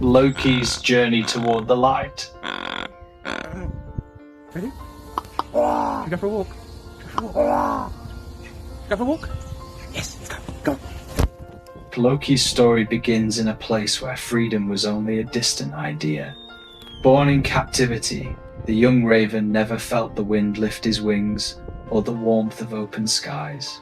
Loki's journey toward the light. Ready? Go for a walk. Go for a walk. Yes, let's go. Go. Loki's story begins in a place where freedom was only a distant idea. Born in captivity, the young raven never felt the wind lift his wings or the warmth of open skies.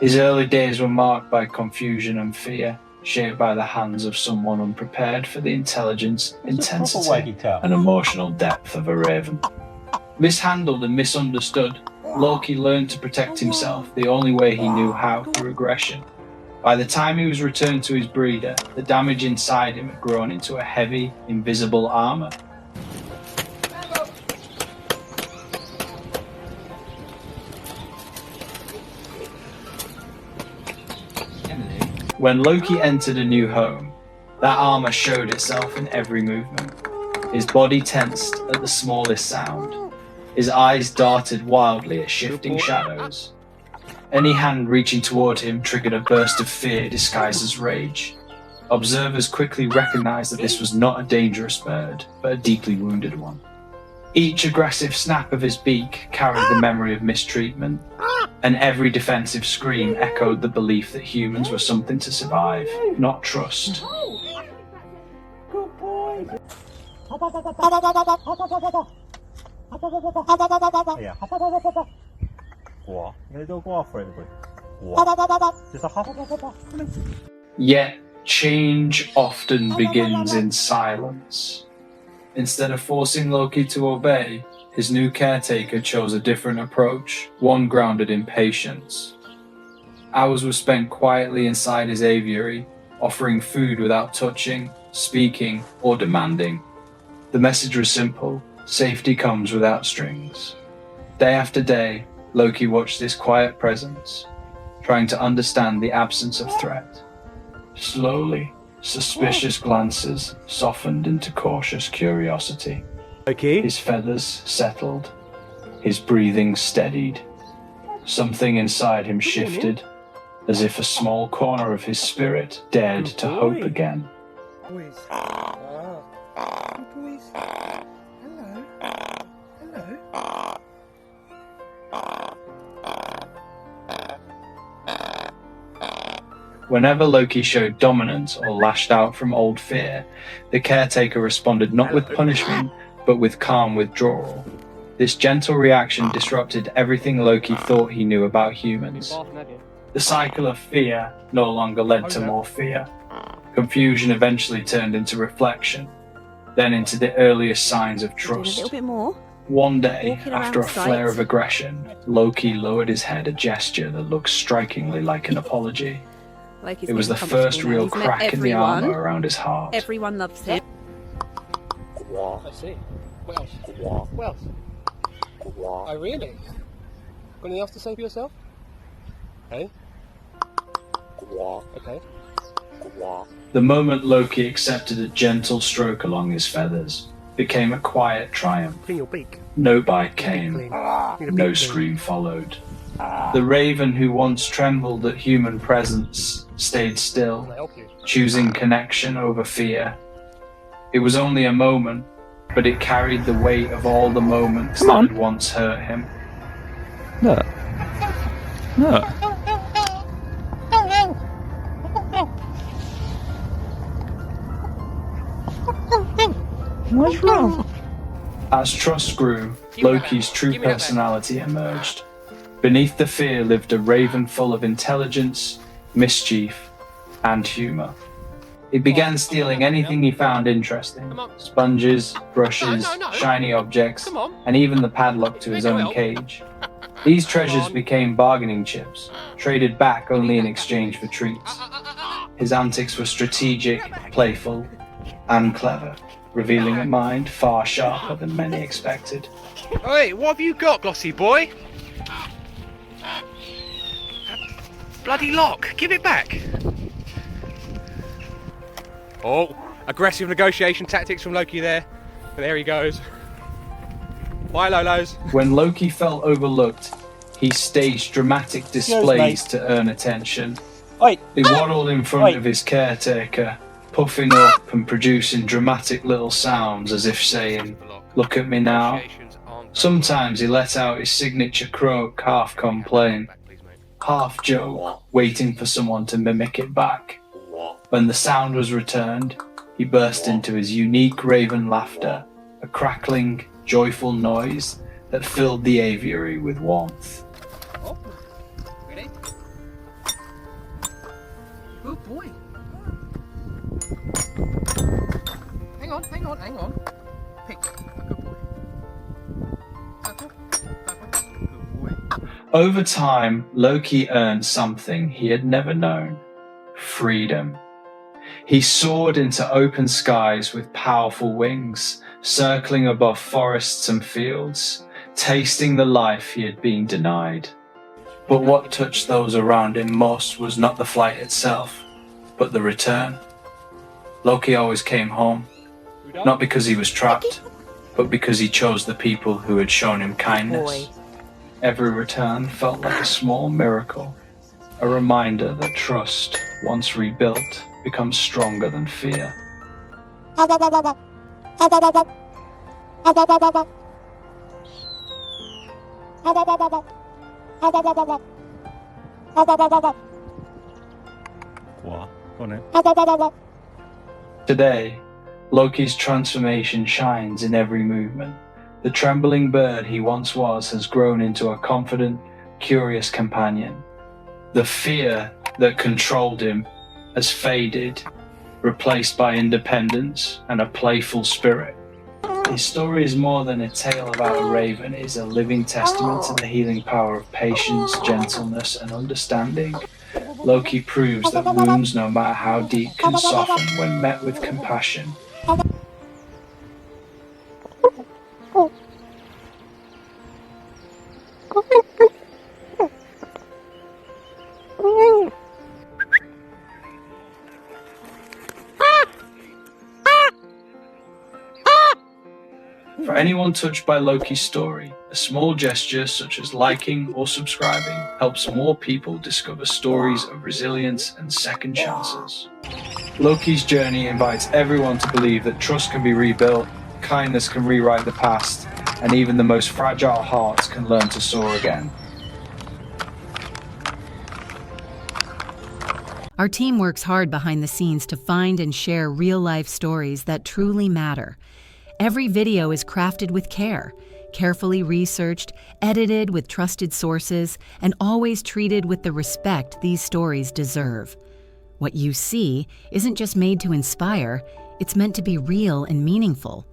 His early days were marked by confusion and fear, shaped by the hands of someone unprepared for the intelligence, intensity, and emotional depth of a raven. Mishandled and misunderstood, Loki learned to protect himself the only way he knew how, through aggression. By the time he was returned to his breeder, the damage inside him had grown into a heavy, invisible armor. When Loki entered a new home, that armor showed itself in every movement. His body tensed at the smallest sound. His eyes darted wildly at shifting shadows. Any hand reaching toward him triggered a burst of fear disguised as rage. Observers quickly recognized that this was not a dangerous bird, but a deeply wounded one. Each aggressive snap of his beak carried the memory of mistreatment, and every defensive scream echoed the belief that humans were something to survive, not trust. Good boy. Yeah. What? You're gonna do a guar for everybody. What? Just a hop. Yet, change often begins in silence. Instead of forcing Loki to obey, his new caretaker chose a different approach, one grounded in patience. Hours were spent quietly inside his aviary, offering food without touching, speaking, or demanding. The message was simple: safety comes without strings. Day after day, Loki watched this quiet presence, trying to understand the absence of threat. Slowly, suspicious glances softened into cautious curiosity. Okay. His feathers settled, his breathing steadied. Something inside him shifted, as if a small corner of his spirit dared to hope again. Boys. Oh, boys. Hello. Hello. Whenever Loki showed dominance or lashed out from old fear, the caretaker responded not with punishment, but with calm withdrawal. This gentle reaction disrupted everything Loki thought he knew about humans. The cycle of fear no longer led to more fear. Confusion eventually turned into reflection, then into the earliest signs of trust. A little bit more. One day, Walking after a around flare sight. of aggression, Loki lowered his head, a gesture that looked strikingly like an apology. Like he's It was the getting first comfortable now. real He's met crack in the everyone. armor around his heart. Everyone loves him. I see. What else? What else? Oh, really? Got anything else to say for yourself? Hey? Okay. The moment Loki accepted a gentle stroke along his feathers became a quiet triumph. Clean your beak. No bite came, Clean. no scream followed. The raven who once trembled at human presence stayed still, Can I help you? choosing connection over fear. It was only a moment, but it carried the weight of all the moments that had once hurt him. Look. Look. What's wrong? As trust grew, Loki's true personality emerged. Beneath the fear lived a raven full of intelligence, mischief, and humor. He began stealing anything he found interesting: sponges, brushes, shiny objects, and even the padlock to his own cage. These treasures became bargaining chips, traded back only in exchange for treats. His antics were strategic, playful, and clever, revealing a mind far sharper than many expected. Hey, what have you got, glossy boy? Bloody lock! Give it back! Oh, aggressive negotiation tactics from Loki there. And there he goes. Bye, Lolos. When Loki felt overlooked, He staged dramatic displays to earn attention. Oi! He waddled in front of his caretaker, puffing up and producing dramatic little sounds as if saying, "Look at me now." Sometimes he let out his signature croak, half complain, half joke, waiting for someone to mimic it back. When the sound was returned, he burst into his unique raven laughter, a crackling, joyful noise that filled the aviary with warmth. Oh, ready? Good boy. Hang on. Pick. Good boy. Circle. Good boy. Over time, Loki earned something he had never known: freedom. He soared into open skies with powerful wings, circling above forests and fields, tasting the life he had been denied. But what touched those around him most was not the flight itself, but the return. Loki always came home, not because he was trapped, but because he chose the people who had shown him kindness. Every return felt like a small miracle, a reminder that trust, once rebuilt, becomes stronger than fear. What? Go on then. Today, Loki's transformation shines in every movement. The trembling bird he once was has grown into a confident, curious companion. The fear that controlled him has faded, replaced by independence and a playful spirit. His story is more than a tale about a raven. It is a living testament to the healing power of patience, gentleness, and understanding. Loki proves that wounds, no matter how deep, can soften when met with compassion. For anyone touched by Loki's story, a small gesture such as liking or subscribing helps more people discover stories of resilience and second chances. Loki's journey invites everyone to believe that trust can be rebuilt, kindness can rewrite the past, and even the most fragile hearts can learn to soar again. Our team works hard behind the scenes to find and share real-life stories that truly matter. Every video is crafted with care, carefully researched, edited with trusted sources, and always treated with the respect these stories deserve. What you see isn't just made to inspire, it's meant to be real and meaningful.